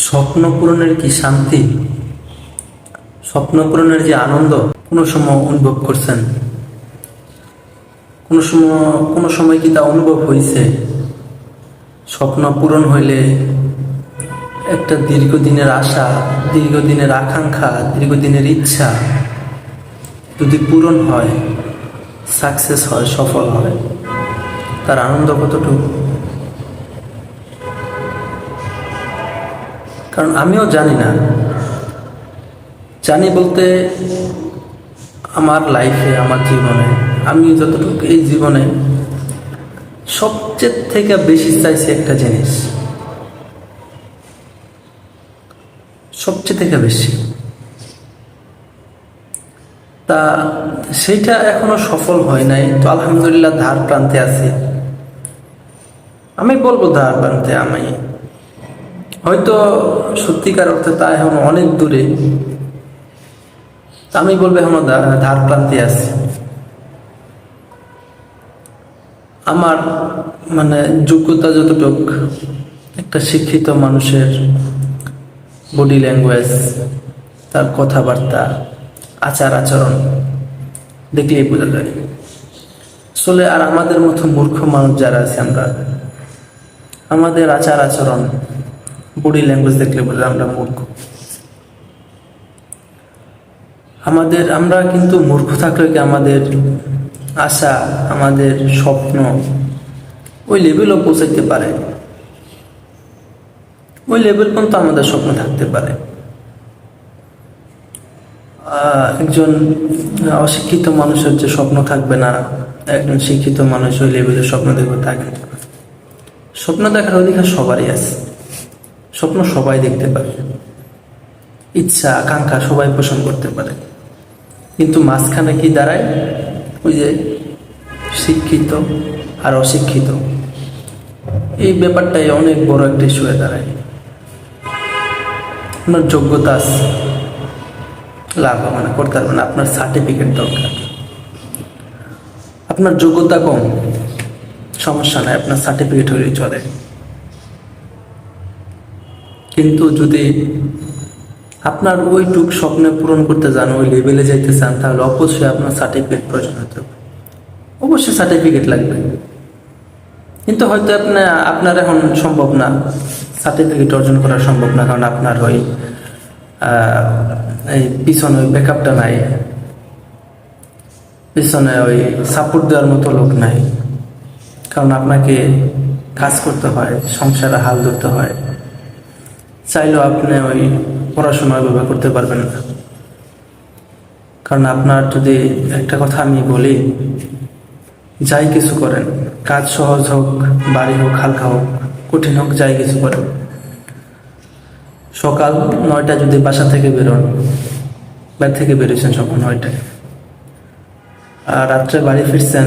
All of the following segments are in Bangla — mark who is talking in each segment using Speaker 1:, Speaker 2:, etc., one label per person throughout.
Speaker 1: স্বপ্ন পূরণের কি শান্তি, স্বপ্ন পূরণের যে আনন্দ কোনো সময় অনুভব করছেন? কোনো সময় কি তা অনুভব হয়েছে? স্বপ্ন পূরণ হইলে একটা দীর্ঘদিনের আশা, দীর্ঘদিনের আকাঙ্ক্ষা, দীর্ঘদিনের ইচ্ছা যদি পূরণ হয়, সাকসেস হয়, সফল হয়, তার আনন্দ কতটুকু? কারণ আমিও জানি না, জানি বলতে আমার লাইফে, আমার জীবনে, আমি যতটুকু এই জীবনে সবচেয়ে থেকে বেশি চাইছি একটা জিনিস, সবচেয়ে থেকে বেশি, তা সেইটা এখনো সফল হয় নাই। তো আলহামদুলিল্লাহ ধার প্রান্তে আছি। আমি বলবো ধার প্রান্তে, আমি হয়তো সত্যিকার অর্থে তা এখন অনেক দূরে, আমি বলবো এখনো ধার প্রান্তে আছি। আমার মানে যোগ্যতা যতটুক, একটা শিক্ষিত মানুষের বডি ল্যাঙ্গুয়েজ, তার কথাবার্তা, আচার আচরণ দেখলেই বোঝা যায়। আসলে আর আমাদের মতো মূর্খ মানুষ যারা আছে, আমাদের আচার আচরণ, বডি ল্যাঙ্গুয়েজ দেখলে বোঝা আমরা মূর্খ। আমরা কিন্তু মূর্খ থাকলে কি আমাদের আশা, আমাদের স্বপ্ন ওই লেভেলও পৌঁছাইতে পারে, ওই লেভেল পর্যন্ত আমাদের স্বপ্ন থাকতে পারে। একজন অশিক্ষিত মানুষের যে স্বপ্ন থাকবে না, একজন শিক্ষিত মানুষ ওই লেভেলের স্বপ্ন দেখবে থাকে। স্বপ্ন দেখার অধিকার সবারই আছে, স্বপ্ন সবাই দেখতে পারে, ইচ্ছা আকাঙ্ক্ষা সবাই পোষণ করতে পারে। কিন্তু মাঝখানে কি দাঁড়ায়? ওই যে শিক্ষিত আর অশিক্ষিত, এই ব্যাপারটাই অনেক বড় একটা ইস্যু হয়ে দাঁড়ায়। আপনার যোগ্যতা আছে, লাভ মানে করতে পারবেন, আপনার সার্টিফিকেট দরকার। আপনার যোগ্যতা কম, সমস্যা নাই, আপনার সার্টিফিকেট হলেই চলে। কিন্তু যদি আপনার ওইটুক স্বপ্নে পূরণ করতে যান, ওই লেভেলে যাইতে চান, তাহলে অবশ্যই আপনার সার্টিফিকেট প্রয়োজন হতে হবে, অবশ্যই সার্টিফিকেট লাগবে। কিন্তু হয়তো আপনার এখন সম্ভব না, সার্টিফিকেট অর্জন করা সম্ভব না, কারণ আপনার ওই এই পিছনে ওই ব্যাকআপটা নাই, পিছনে ওই সাপোর্ট দেওয়ার মতো লোক নাই। কারণ আপনাকে কাজ করতে হয়, সংসারে হাল ধরতে হয়, চাইলেও আপনি ওই পড়াশোনা ওইভাবে করতে পারবেন না। কারণ আপনার যদি একটা কথা আমি বলি, যাই কিছু করেন, কাজ সহজ হোক, বাড়ি হোক, হালকা হোক, কঠিন হোক, যাই কিছু করেন, সকাল 9টায় যদি বাসা থেকে বেরোন, বাড়ি থেকে বেরোচ্ছেন সকাল 9টায়, আর রাত্রে বাড়ি ফিরছেন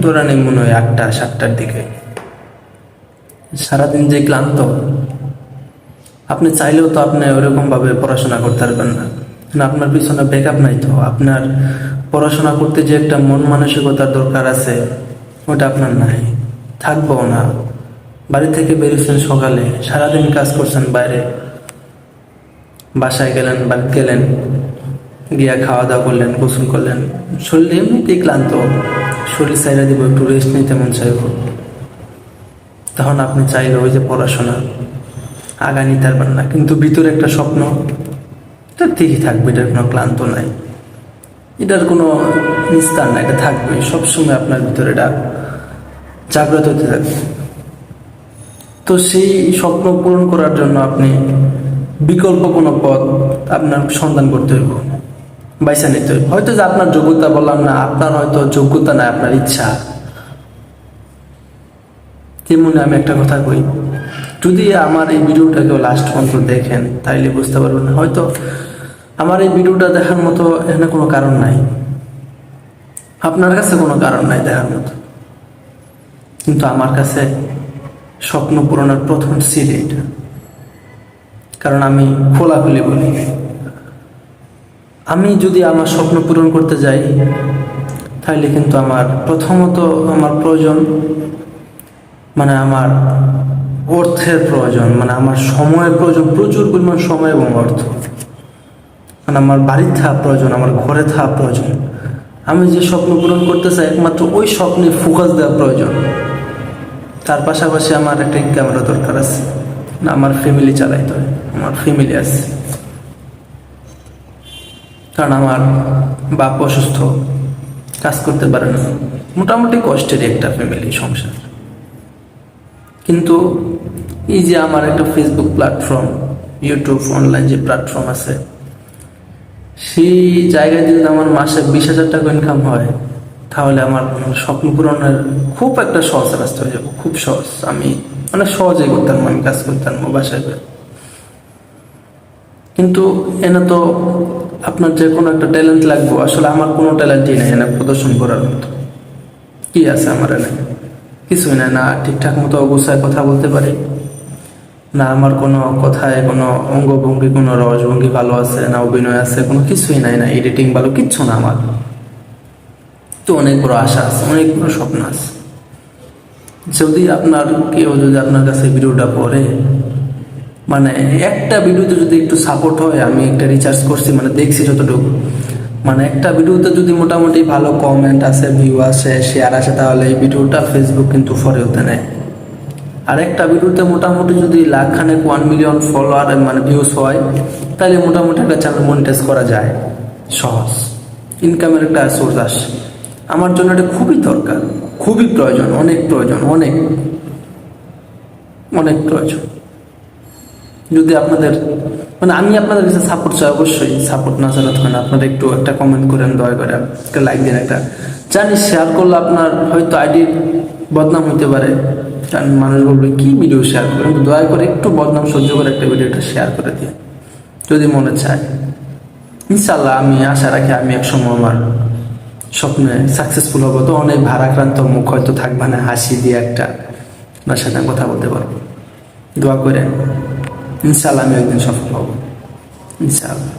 Speaker 1: ধরে নেই মনে হয় 8টা 7টার দিকে, সারাদিন যে ক্লান্ত, আপনি চাইলেও তো আপনি ওরকম ভাবে পড়াশোনা করতে পারবেন না, আপনার পিছনে ব্যাকআপ নাই। তো আপনার পড়াশোনা করতে যে একটা মন মানসিকতার দরকার আছে, ওটা আপনার নাই, থাকবো না। বাড়ি থেকে বেরিয়েছেন সকালে, সারাদিন কাজ করছেন বাইরে, বাসায় গেলেন, বাড়ি গেলেন, গিয়া খাওয়া দাওয়া করলেন, গোসল করলেন, শরীর এমনিতেই ক্লান্ত, শরীর চাইলে দিব একটু রেস্ট নিতে মন চাইব, তখন আপনি চাইলে ওই যে পড়াশোনা আগা নিতে পারবেন না। কিন্তু ভিতরে একটা স্বপ্ন এটা ঠিকই থাকবে, এটার কোনো ক্লান্ত নাই, এটার কোনো নিস্তার নাই, এটা থাকবে সবসময় আপনার ভিতরে, এটা জাগ্রত হতে থাকবে। তো সেই স্বপ্ন পূরণ করার জন্য আপনি বিকল্প কোনো পথ আপনার সন্ধান করতে হইব, বাইসা নিতে হইব। হয়তো যে আপনার যোগ্যতা, বললাম না, আপনার হয়তো যোগ্যতা নাই, আপনার ইচ্ছা। তেমনি আমি একটা কথা কই, যদি আমার এই ভিডিওটাকেও লাস্ট পর্যন্ত দেখেন, তাইলে বুঝতে পারবেন হয়তো আমার এই ভিডিওটা দেখার মতো এখানে কোনো কারণ নাই, আপনার কাছে কোনো কারণ নাই দেখার মতো, কিন্তু আমার কাছে স্বপ্ন পূরণের প্রথম সিঁড়ি এটা। কারণ আমি খোলাখুলি বলি, আমি যদি আমার স্বপ্ন পূরণ করতে যাই, তাহলে কিন্তু আমার প্রথমত আমার প্রয়োজন, মানে আমার অর্থের প্রয়োজন, মানে আমার সময়ের প্রয়োজন, প্রচুর পরিমাণ সময় এবং অর্থ। মানে আমার বাড়ির থাকা প্রয়োজন, আমার ঘরে থাকা প্রয়োজন। আমি যে স্বপ্ন পূরণ করতে চাই একমাত্র ওই স্বপ্নে ফোকাস দেওয়া প্রয়োজন। তার পাশাপাশি আমার একটা ক্যামেরা দরকার আছে, না আমার ফ্যামিলি চালাইতে হয়, আমার ফ্যামিলি আছে। কারণ আমার বাপ অসুস্থ, কাজ করতে পারে না, মোটামুটি কষ্টেরই একটা ফ্যামিলি সংসার। কিন্তু এই যে আমার একটা ফেসবুক প্ল্যাটফর্ম, ইউটিউব, অনলাইন যে প্ল্যাটফর্ম আছে, সেই জায়গায় যদি আমার মাসে 20,000 টাকা ইনকাম হয়, তাহলে আমার স্বপ্ন পূরণের খুব একটা সহজ রাস্তা হয়ে যাবে, খুব সহজ। আমি অনেক সহজেই করতাম, আমি কাজ করতাম বাসায়। কিন্তু এনে তো আপনার যে কোনো একটা ট্যালেন্ট লাগবে। আসলে আমার কোনো ট্যালেন্টই নেই এনে প্রদর্শন করার মতো। কি আছে আমার এনে? কিছুই নাই। না ঠিকঠাক মতো অবস্থায় কথা বলতে পারি, না আমার কোনো কথায় কোনো অঙ্গভঙ্গি, কোনো রসভঙ্গি ভালো আছে, না অভিনয় আছে, কোনো কিছুই নাই, না এডিটিং ভালো, কিচ্ছু না আমার। তো অনেক বড় আশা আছে, অনেক বড় স্বপ্ন আছে। যদি আপনার কেউ যদি আপনার কাছে ভিডিওটা পড়ে, মানে একটা ভিডিওতে যদি একটু সাপোর্ট হয়, আমি একটা রিচার্জ করছি, মানে দেখছি যতটুকু, মানে একটা ভিডিওতে যদি মোটামুটি ভালো কমেন্ট আসে, ভিউ আসে, শেয়ার আসে, তাহলে এই ভিডিওটা ফেসবুক কিন্তু ফরে হতে নেয়। আর একটা ভিডিওতে মোটামুটি যদি লাখখানেক 1 মিলিয়ন ফলোয়ার মানে ভিউস হয়, তাহলে মোটামুটি একটা চ্যানেল মনিটাইজ করা যায়, সহজ ইনকামের একটা সোর্স আসে। আমার জন্য এটা খুবই দরকার, খুবই প্রয়োজন, অনেক প্রয়োজন, অনেক অনেক প্রয়োজন। যদি আপনাদের মানে আমি আপনাদের কাছে সাপোর্ট চাই, অবশ্যই সাপোর্ট না চালাতে হয় না। আপনারা একটু একটা কমেন্ট করেন, দয়া করে একটা লাইক দিন, একটা জানি শেয়ার করলে আপনার হয়তো আইডির বদনাম হইতে পারে, কারণ মানুষ বলবে কি ভিডিও শেয়ার করে, কিন্তু দয়া করে একটু বদনাম সহ্য করে একটা ভিডিওটা শেয়ার করে দিয়ে, যদি মনে চায়। ইনশাল্লাহ আমি আশা রাখি আমি একসময় আমার স্বপ্নে সাকসেসফুল হবো। তো অনেক ভারাক্রান্ত মুখ হয়তো থাকবে না, হাসি দিয়ে একটা আপনার সাথে কথা বলতে পারবো। দোয়া করে ইনশাল্লাহ আমি একদিন সফল হব, ইনশাল্লাহ।